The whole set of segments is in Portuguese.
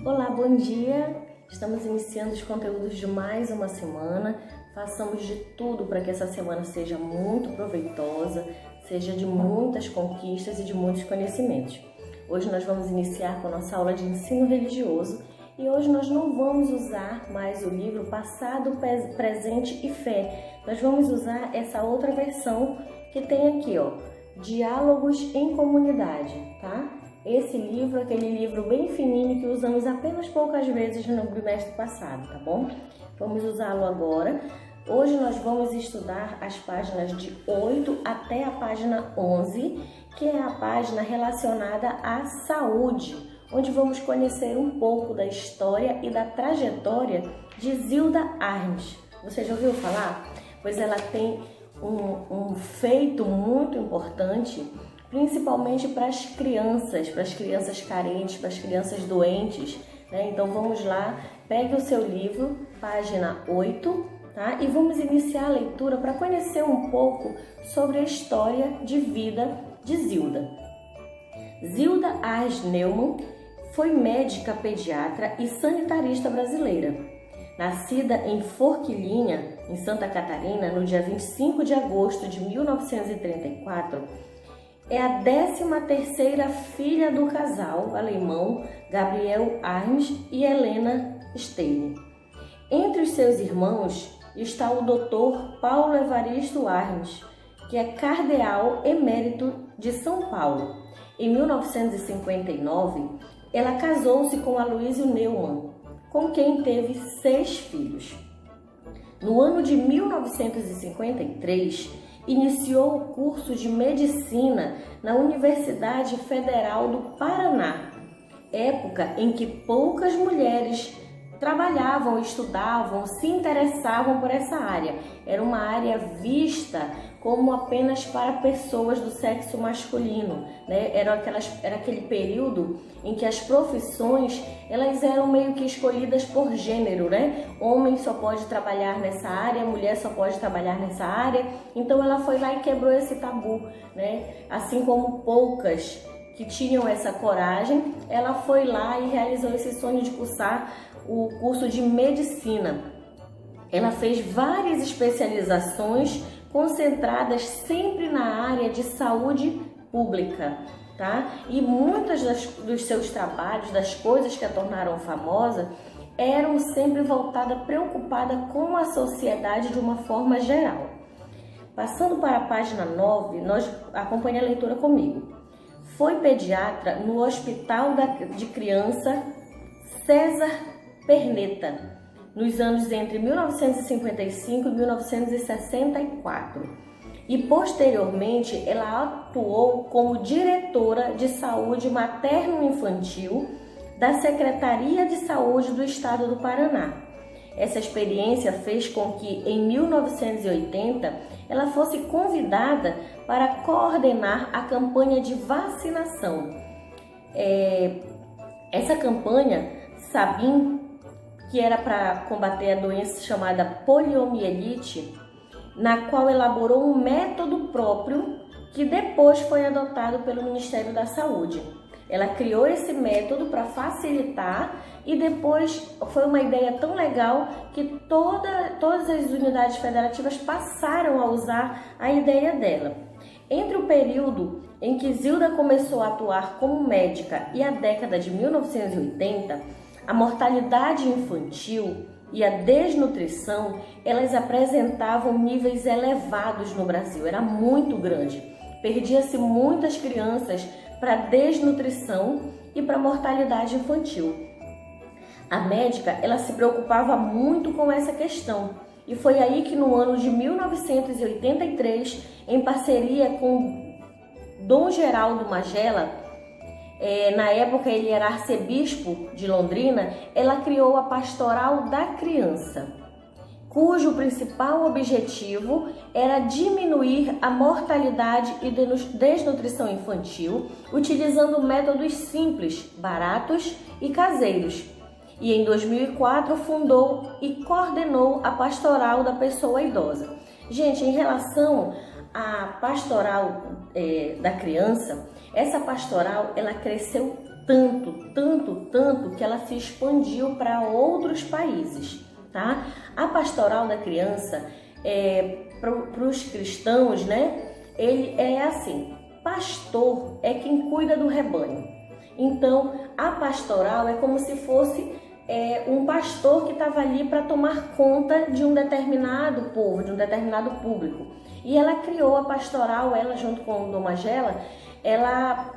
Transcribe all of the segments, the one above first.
Olá, bom dia! Estamos iniciando os conteúdos de mais uma semana. Façamos de tudo para que essa semana seja muito proveitosa, seja de muitas conquistas e de muitos conhecimentos. Hoje nós vamos iniciar com a nossa aula de ensino religioso e hoje nós não vamos usar mais o livro Passado, Presente e Fé. Nós vamos usar essa outra versão que tem aqui, ó, Diálogos em Comunidade, tá? Esse livro é aquele livro bem fininho que usamos apenas poucas vezes no bimestre passado, tá bom? Vamos usá-lo agora. Hoje nós vamos estudar as páginas de 8 até a página 11, que é a página relacionada à saúde, onde vamos conhecer um pouco da história e da trajetória de Zilda Arnes. Você já ouviu falar? Pois ela tem um feito muito importante, principalmente para as crianças carentes, para as crianças doentes, né? Então vamos lá, pegue o seu livro, página 8, tá? E vamos iniciar a leitura para conhecer um pouco sobre a história de vida de Zilda. Zilda Arnes Neumann foi médica pediatra e sanitarista brasileira. Nascida em Forquilinha, em Santa Catarina, no dia 25 de agosto de 1934, é a 13ª filha do casal alemão Gabriel Arnes e Helena Steine. Entre os seus irmãos está o Dr. Paulo Evaristo Arnes, que é cardeal emérito de São Paulo. Em 1959, ela casou-se com Aloysio Neumann, com quem teve 6 filhos. No ano de 1953, iniciou o curso de medicina na Universidade Federal do Paraná, época em que poucas mulheres trabalhavam, estudavam, se interessavam por essa área. Era uma área vista como apenas para pessoas do sexo masculino, né? Era aquele período em que as profissões elas eram meio que escolhidas por gênero, né? Homem só pode trabalhar nessa área, mulher só pode trabalhar nessa área. Então ela foi lá e quebrou esse tabu, né? Assim como poucas que tinham essa coragem, ela foi lá e realizou esse sonho de cursar o curso de medicina. Ela fez várias especializações concentradas sempre na área de saúde pública, tá? E muitas dos seus trabalhos, das coisas que a tornaram famosa, eram sempre voltadas, preocupada com a sociedade de uma forma geral. Passando para a página 9, acompanhe a leitura comigo. Foi pediatra no Hospital de Criança César Perneta, nos anos entre 1955 e 1964. E posteriormente ela atuou como diretora de saúde materno-infantil da Secretaria de Saúde do Estado do Paraná. Essa experiência fez com que, em 1980, ela fosse convidada para coordenar a campanha de vacinação. Essa campanha, Sabin, que era para combater a doença chamada poliomielite, na qual elaborou um método próprio que depois foi adotado pelo Ministério da Saúde. Ela criou esse método para facilitar e depois foi uma ideia tão legal que todas as unidades federativas passaram a usar a ideia dela. Entre o período em que Zilda começou a atuar como médica e a década de 1980, a mortalidade infantil e a desnutrição, elas apresentavam níveis elevados no Brasil, era muito grande. Perdia-se muitas crianças para desnutrição e para mortalidade infantil. A médica, ela se preocupava muito com essa questão. E foi aí que no ano de 1983, em parceria com Dom Geraldo Magela, na época ele era arcebispo de Londrina, ela criou a Pastoral da Criança, cujo principal objetivo era diminuir a mortalidade e desnutrição infantil, utilizando métodos simples, baratos e caseiros. E em 2004 fundou e coordenou a Pastoral da Pessoa Idosa. Gente, em relação à Pastoral da Criança, essa pastoral ela cresceu tanto, tanto, tanto que ela se expandiu para outros países, tá? A pastoral da criança, para os cristãos, né? Ele é assim, pastor é quem cuida do rebanho. Então, a pastoral é como se fosse um pastor que estava ali para tomar conta de um determinado povo, de um determinado público. E ela criou a pastoral, ela junto com o Dom Magela, ela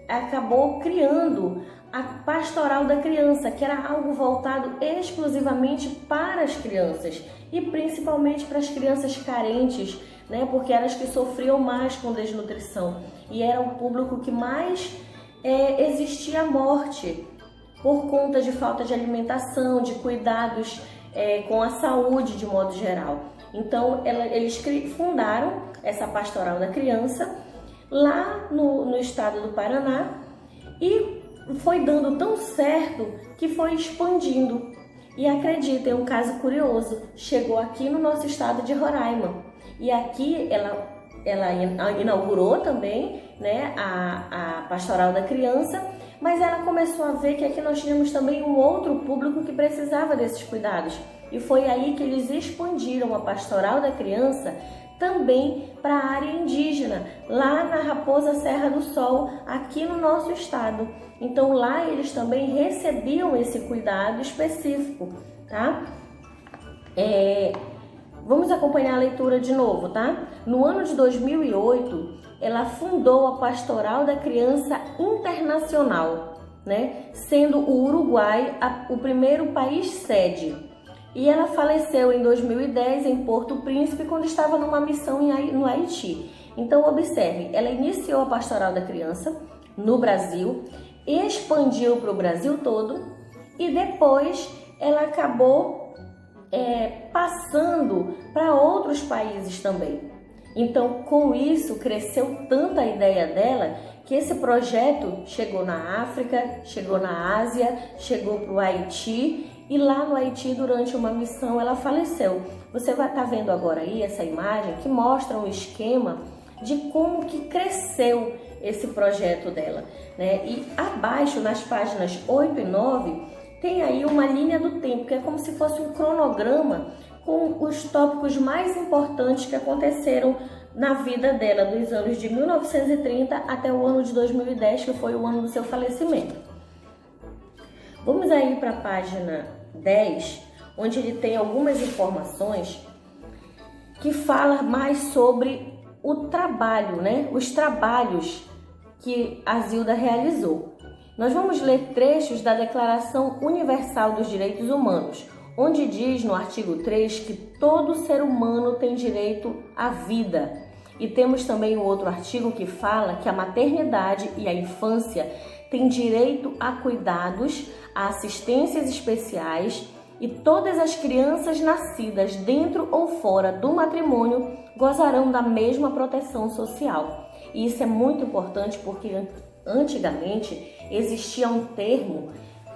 acabou criando a pastoral da criança, que era algo voltado exclusivamente para as crianças e principalmente para as crianças carentes, né? Porque eram as que sofriam mais com desnutrição e era o público que mais existia morte por conta de falta de alimentação, de cuidados com a saúde de modo geral. Então eles fundaram essa pastoral da criança lá no estado do Paraná e foi dando tão certo que foi expandindo. E acreditem, é um caso curioso, chegou aqui no nosso estado de Roraima. E aqui ela inaugurou também, né, a pastoral da criança, mas ela começou a ver que aqui nós tínhamos também um outro público que precisava desses cuidados. E foi aí que eles expandiram a pastoral da criança também para a área indígena, lá na Raposa Serra do Sol, aqui no nosso estado. Então lá eles também recebiam esse cuidado específico, tá? Vamos acompanhar a leitura de novo, tá? No ano de 2008, ela fundou a Pastoral da Criança Internacional, né? Sendo o Uruguai o primeiro país sede. E ela faleceu em 2010 em Porto Príncipe, quando estava numa missão no Haiti. Então, observe, ela iniciou a Pastoral da Criança no Brasil, expandiu para o Brasil todo e depois ela acabou passando para outros países também. Então, com isso, cresceu tanto a ideia dela que esse projeto chegou na África, chegou na Ásia, chegou para o Haiti. E lá no Haiti, durante uma missão, ela faleceu. Você vai estar vendo agora aí essa imagem que mostra um esquema de como que cresceu esse projeto dela, né? E abaixo, nas páginas 8 e 9, tem aí uma linha do tempo, que é como se fosse um cronograma com os tópicos mais importantes que aconteceram na vida dela, dos anos de 1930 até o ano de 2010, que foi o ano do seu falecimento. Vamos aí para a página 10, onde ele tem algumas informações que fala mais sobre o trabalho, né? Os trabalhos que a Zilda realizou. Nós vamos ler trechos da Declaração Universal dos Direitos Humanos, onde diz no artigo 3 que todo ser humano tem direito à vida. E temos também o outro artigo que fala que a maternidade e a infância têm direito a cuidados, a assistências especiais e todas as crianças nascidas dentro ou fora do matrimônio gozarão da mesma proteção social. E isso é muito importante porque antigamente existia um termo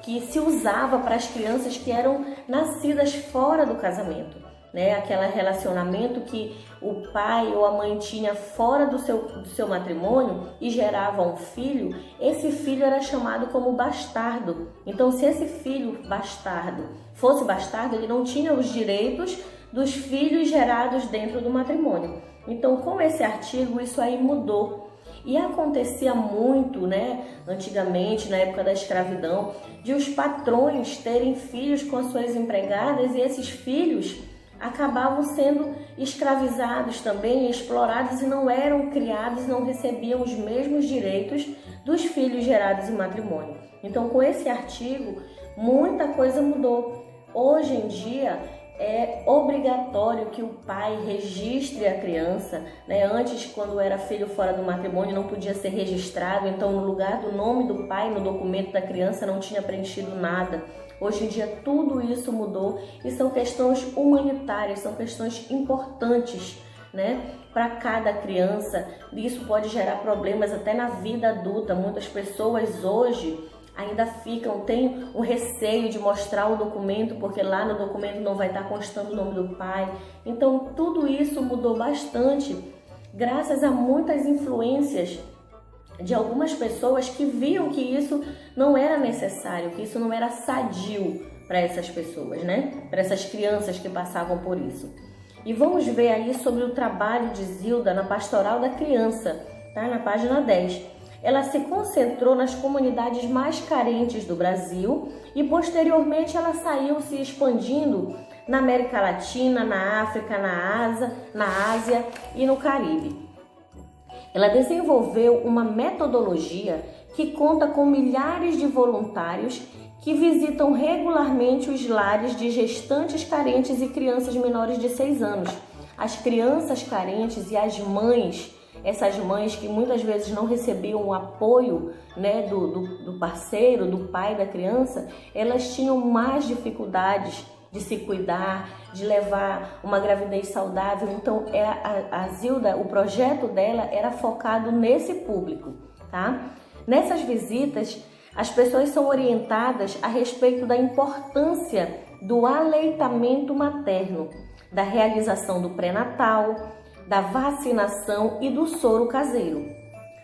que se usava para as crianças que eram nascidas fora do casamento, né? Aquele relacionamento que o pai ou a mãe tinha fora do seu matrimônio e gerava um filho, esse filho era chamado como bastardo. Então, se esse filho bastardo fosse bastardo, ele não tinha os direitos dos filhos gerados dentro do matrimônio. Então, com esse artigo, isso aí mudou. E acontecia muito, né, antigamente, na época da escravidão, de os patrões terem filhos com as suas empregadas e esses filhos acabavam sendo escravizados também, explorados e não eram criados, não recebiam os mesmos direitos dos filhos gerados em matrimônio. Então, com esse artigo, muita coisa mudou. Hoje em dia, é obrigatório que o pai registre a criança, né? Antes, quando era filho fora do matrimônio, não podia ser registrado, então no lugar do nome do pai no documento da criança não tinha preenchido nada. Hoje em dia tudo isso mudou e são questões humanitárias, são questões importantes, né, para cada criança. Isso pode gerar problemas até na vida adulta. Muitas pessoas hoje ainda têm um receio de mostrar o documento, porque lá no documento não vai estar constando o nome do pai. Então tudo isso mudou bastante, graças a muitas influências de algumas pessoas que viam que isso não era necessário, que isso não era sadio para essas pessoas, né? Para essas crianças que passavam por isso. E vamos ver aí sobre o trabalho de Zilda na Pastoral da Criança, tá? Na página 10. Ela se concentrou nas comunidades mais carentes do Brasil e posteriormente ela saiu se expandindo na América Latina, na África, na Ásia e no Caribe. Ela desenvolveu uma metodologia que conta com milhares de voluntários que visitam regularmente os lares de gestantes carentes e crianças menores de 6 anos. As crianças carentes e as mães, essas mães que muitas vezes não recebiam o apoio, né, do parceiro, do pai da criança, elas tinham mais dificuldades de se cuidar, de levar uma gravidez saudável. Então, a Zilda, o projeto dela era focado nesse público, tá? Nessas visitas, as pessoas são orientadas a respeito da importância do aleitamento materno, da realização do pré-natal, da vacinação e do soro caseiro.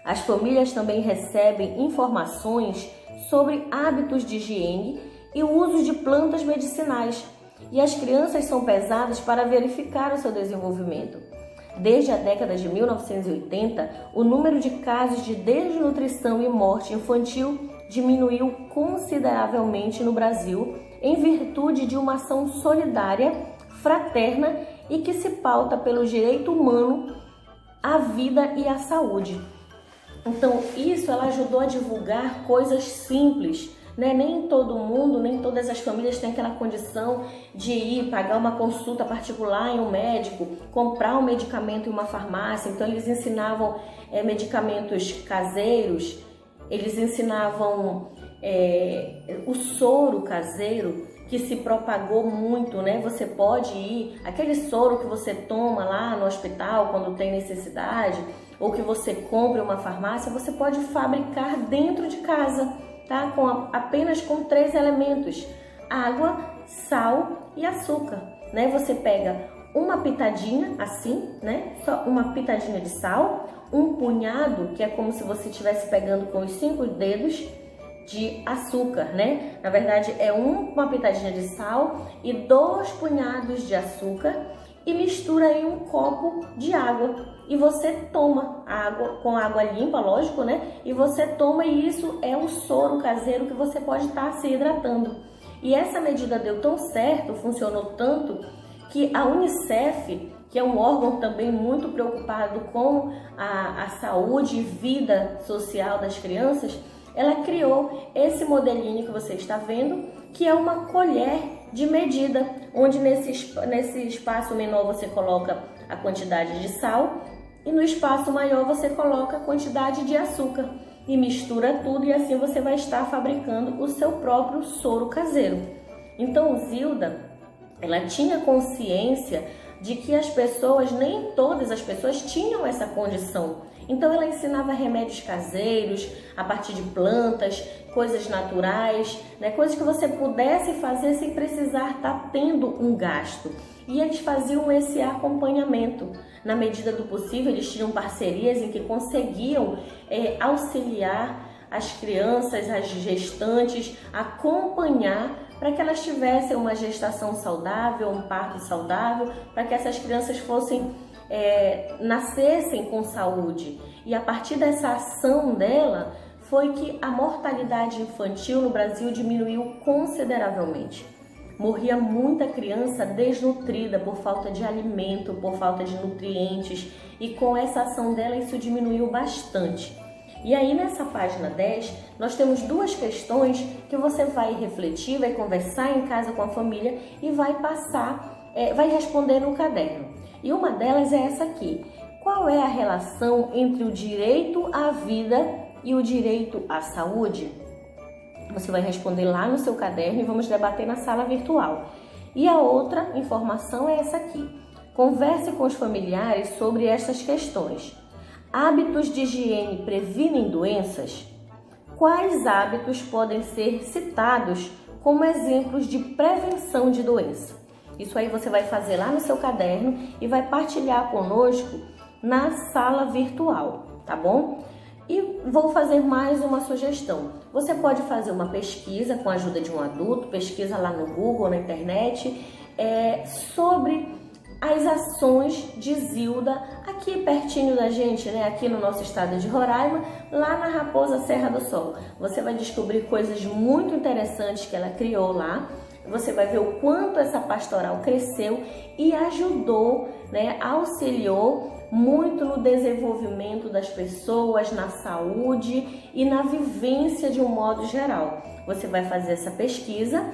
As famílias também recebem informações sobre hábitos de higiene e o uso de plantas medicinais, e as crianças são pesadas para verificar o seu desenvolvimento. Desde a década de 1980, o número de casos de desnutrição e morte infantil diminuiu consideravelmente no Brasil em virtude de uma ação solidária, fraterna e que se pauta pelo direito humano à vida e à saúde. Então, isso ela ajudou a divulgar coisas simples, né? Nem todo mundo, nem todas as famílias têm aquela condição de ir pagar uma consulta particular em um médico, comprar um medicamento em uma farmácia. Então, eles ensinavam medicamentos caseiros, eles ensinavam o soro caseiro, que se propagou muito, né? Você pode ir, aquele soro que você toma lá no hospital quando tem necessidade, ou que você compra em uma farmácia, você pode fabricar dentro de casa, tá? Apenas com 3 elementos: água, sal e açúcar, né? Você pega uma pitadinha assim, né? Só uma pitadinha de sal, um punhado, que é como se você estivesse pegando com os 5 dedos, de açúcar, né? Na verdade é uma pitadinha de sal e 2 punhados de açúcar, e mistura em um copo de água e você toma água, com água limpa, lógico, né? E você toma, e isso é o soro caseiro que você pode estar se hidratando. E essa medida deu tão certo, funcionou tanto, que a UNICEF, que é um órgão também muito preocupado com a saúde e vida social das crianças, ela criou esse modelinho que você está vendo, que é uma colher de medida, onde nesse espaço menor você coloca a quantidade de sal e no espaço maior você coloca a quantidade de açúcar e mistura tudo, e assim você vai estar fabricando o seu próprio soro caseiro. Então, Zilda, ela tinha consciência de que as pessoas, nem todas as pessoas tinham essa condição. Então ela ensinava remédios caseiros, a partir de plantas, coisas naturais, né? Coisas que você pudesse fazer sem precisar estar tendo um gasto. E eles faziam esse acompanhamento. Na medida do possível, eles tinham parcerias em que conseguiam auxiliar as crianças, as gestantes, acompanhar para que elas tivessem uma gestação saudável, um parto saudável, para que essas crianças nascessem com saúde. E a partir dessa ação dela foi que a mortalidade infantil no Brasil diminuiu consideravelmente. Morria muita criança desnutrida por falta de alimento, por falta de nutrientes, e com essa ação dela isso diminuiu bastante. E aí nessa página 10 nós temos 2 questões que você vai refletir, vai conversar em casa com a família e vai vai responder no caderno. E uma delas é essa aqui: qual é a relação entre o direito à vida e o direito à saúde? Você vai responder lá no seu caderno e vamos debater na sala virtual. E a outra informação é essa aqui: converse com os familiares sobre estas questões. Hábitos de higiene previnem doenças? Quais hábitos podem ser citados como exemplos de prevenção de doença? Isso aí você vai fazer lá no seu caderno e vai partilhar conosco na sala virtual, tá bom? E vou fazer mais uma sugestão. Você pode fazer uma pesquisa com a ajuda de um adulto, pesquisa lá no Google, na internet, sobre as ações de Zilda aqui pertinho da gente, né? Aqui no nosso estado de Roraima, lá na Raposa Serra do Sol. Você vai descobrir coisas muito interessantes que ela criou lá. Você vai ver o quanto essa pastoral cresceu e ajudou, né? Auxiliou muito no desenvolvimento das pessoas, na saúde e na vivência de um modo geral. Você vai fazer essa pesquisa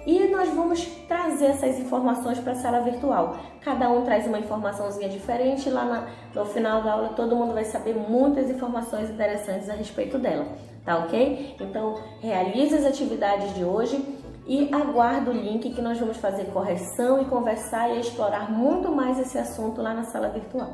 e nós vamos trazer essas informações para a sala virtual. Cada um traz uma informaçãozinha diferente e lá no final da aula todo mundo vai saber muitas informações interessantes a respeito dela, tá ok? Então realize as atividades de hoje e aguardo o link que nós vamos fazer correção e conversar e explorar muito mais esse assunto lá na sala virtual.